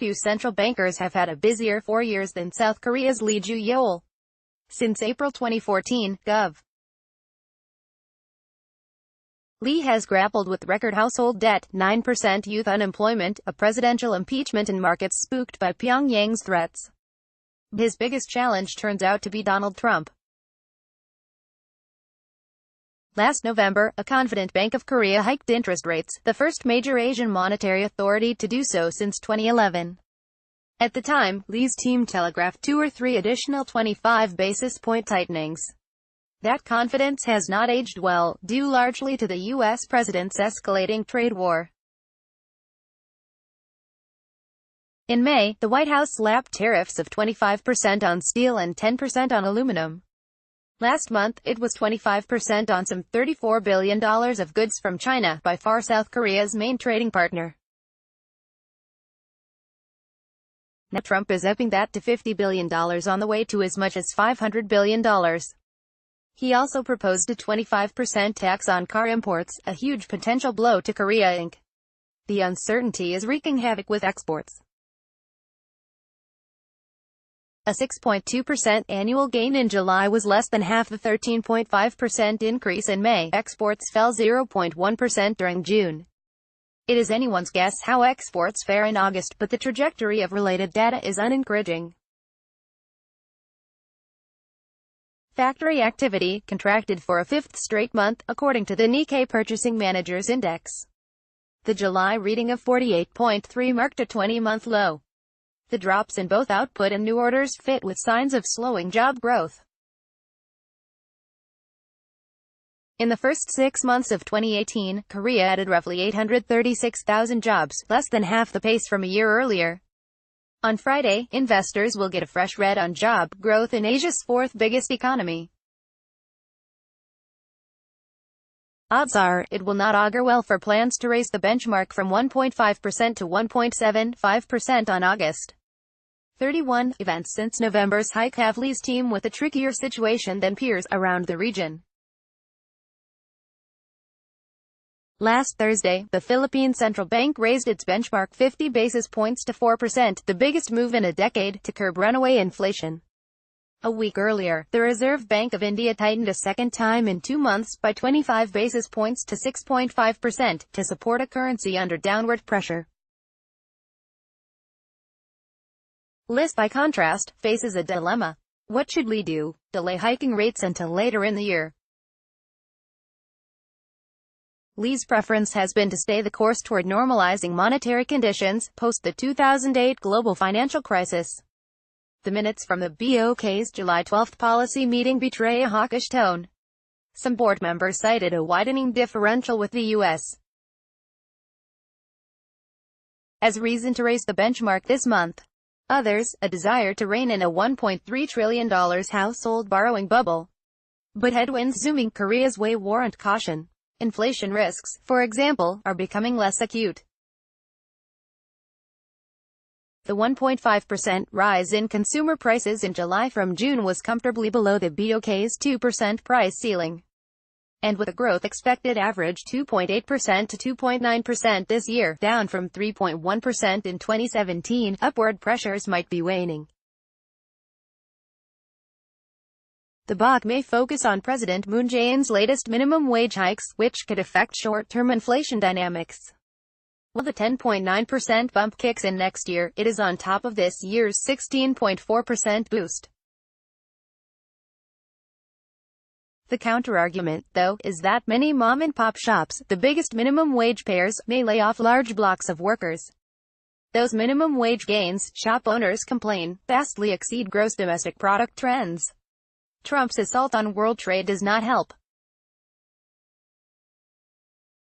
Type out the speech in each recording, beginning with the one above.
Few central bankers have had a busier 4 years than South Korea's Lee Ju-yeol. Since April 2014, Gov. Lee has grappled with record household debt, 9% youth unemployment, a presidential impeachment and markets spooked by Pyongyang's threats. His biggest challenge turns out to be Donald Trump. Last November, a confident Bank of Korea hiked interest rates, the first major Asian monetary authority to do so since 2011. At the time, Lee's team telegraphed 2 or 3 additional 25 basis point tightenings. That confidence has not aged well, due largely to the U.S. president's escalating trade war. In May, the White House slapped tariffs of 25% on steel and 10% on aluminum. Last month, it was 25% on some $34 billion of goods from China, by far South Korea's main trading partner. Now Trump is upping that to $50 billion, on the way to as much as $500 billion. He also proposed a 25% tax on car imports, a huge potential blow to Korea Inc. The uncertainty is wreaking havoc with exports. A 6.2% annual gain in July was less than half the 13.5% increase in May. Exports fell 0.1% during June. It is anyone's guess how exports fare in August, but the trajectory of related data is unencouraging. Factory activity contracted for a 5th straight month, according to the Nikkei Purchasing Managers Index. The July reading of 48.3 marked a 20-month low. The drops in both output and new orders fit with signs of slowing job growth. In the first 6 months of 2018, Korea added roughly 836,000 jobs, less than half the pace from a year earlier. On Friday, investors will get a fresh read on job growth in Asia's 4th biggest economy. Odds are, it will not augur well for plans to raise the benchmark from 1.5% to 1.75% on August 31. Events since November's hike have Lee's team with a trickier situation than peers around the region. Last Thursday, the Philippine Central Bank raised its benchmark 50 basis points to 4%, the biggest move in a decade, to curb runaway inflation. A week earlier, the Reserve Bank of India tightened a second time in 2 months by 25 basis points to 6.5%, to support a currency under downward pressure. Lee, by contrast, faces a dilemma. What should Lee do? Delay hiking rates until later in the year. Lee's preference has been to stay the course toward normalizing monetary conditions, post the 2008 global financial crisis. The minutes from the BOK's July 12 policy meeting betray a hawkish tone. Some board members cited a widening differential with the U.S. as reason to raise the benchmark this month. Others, a desire to rein in a $1.3 trillion household borrowing bubble. But headwinds zooming Korea's way warrant caution. Inflation risks, for example, are becoming less acute. The 1.5% rise in consumer prices in July from June was comfortably below the BOK's 2% price ceiling. And with a growth expected average 2.8% to 2.9% this year, down from 3.1% in 2017, upward pressures might be waning. The BOK may focus on President Moon Jae-in's latest minimum wage hikes, which could affect short-term inflation dynamics. While the 10.9% bump kicks in next year, it is on top of this year's 16.4% boost. The counterargument, though, is that many mom-and-pop shops, the biggest minimum wage payers, may lay off large blocks of workers. Those minimum wage gains, shop owners complain, vastly exceed gross domestic product trends. Trump's assault on world trade does not help.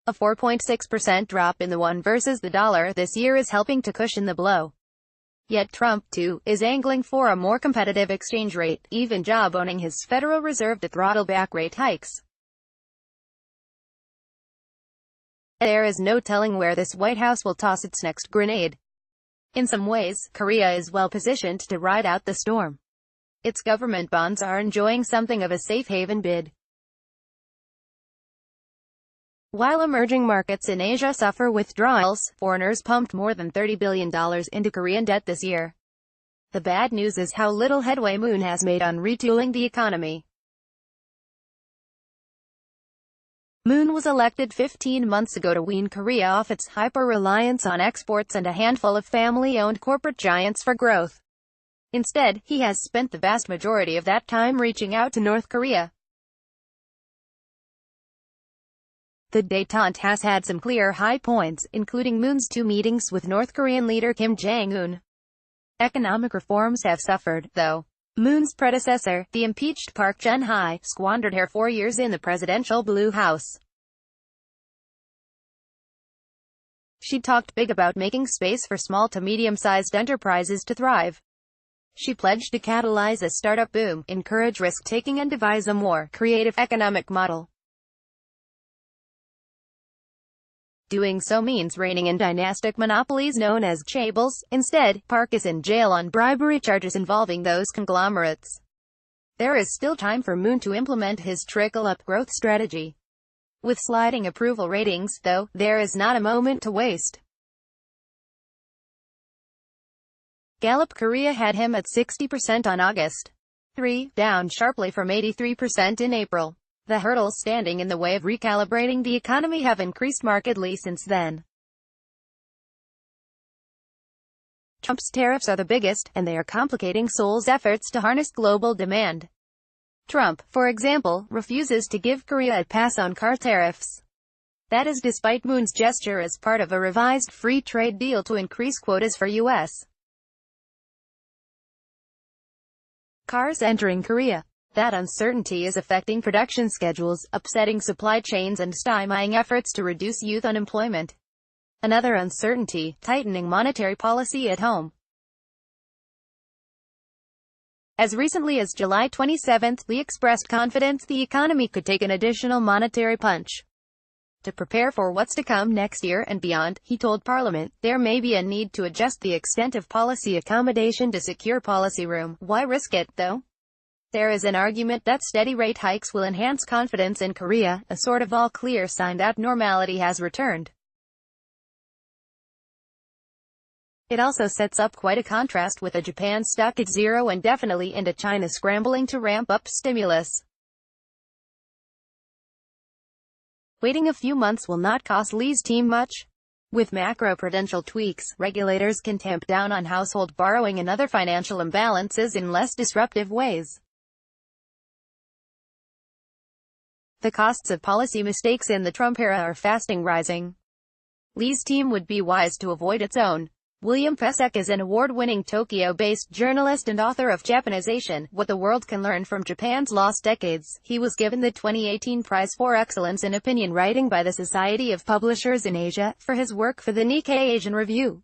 A 4.6% drop in the won versus the dollar this year is helping to cushion the blow. Yet Trump, too, is angling for a more competitive exchange rate, even job-owning his Federal Reserve to throttle back rate hikes. There is no telling where this White House will toss its next grenade. In some ways, Korea is well positioned to ride out the storm. Its government bonds are enjoying something of a safe haven bid. While emerging markets in Asia suffer withdrawals, foreigners pumped more than $30 billion into Korean debt this year. The bad news is how little headway Moon has made on retooling the economy. Moon was elected 15 months ago to wean Korea off its hyper-reliance on exports and a handful of family-owned corporate giants for growth. Instead, he has spent the vast majority of that time reaching out to North Korea. The détente has had some clear high points, including Moon's 2 meetings with North Korean leader Kim Jong-un. Economic reforms have suffered, though. Moon's predecessor, the impeached Park Geun-hye, squandered her 4 years in the presidential Blue House. She talked big about making space for small to medium-sized enterprises to thrive. She pledged to catalyze a startup boom, encourage risk-taking and devise a more creative economic model. Doing so means reining in dynastic monopolies known as chaebols. Instead, Park is in jail on bribery charges involving those conglomerates. There is still time for Moon to implement his trickle-up growth strategy. With sliding approval ratings, though, there is not a moment to waste. Gallup Korea had him at 60% on August 3, down sharply from 83% in April. The hurdles standing in the way of recalibrating the economy have increased markedly since then. Trump's tariffs are the biggest, and they are complicating Seoul's efforts to harness global demand. Trump, for example, refuses to give Korea a pass on car tariffs. That is despite Moon's gesture as part of a revised free trade deal to increase quotas for U.S. cars entering Korea. That uncertainty is affecting production schedules, upsetting supply chains and stymieing efforts to reduce youth unemployment. Another uncertainty, tightening monetary policy at home. As recently as July 27, Lee expressed confidence the economy could take an additional monetary punch. To prepare for what's to come next year and beyond, he told Parliament, there may be a need to adjust the extent of policy accommodation to secure policy room. Why risk it, though? There is an argument that steady rate hikes will enhance confidence in Korea, a sort of all-clear sign that normality has returned. It also sets up quite a contrast with a Japan stuck at zero indefinitely and a China scrambling to ramp up stimulus. Waiting a few months will not cost Lee's team much. With macroprudential tweaks, regulators can tamp down on household borrowing and other financial imbalances in less disruptive ways. The costs of policy mistakes in the Trump era are fast rising. Lee's team would be wise to avoid its own. William Pesek is an award-winning Tokyo-based journalist and author of Japanization, What the World Can Learn from Japan's Lost Decades. He was given the 2018 Prize for Excellence in Opinion Writing by the Society of Publishers in Asia, for his work for the Nikkei Asian Review.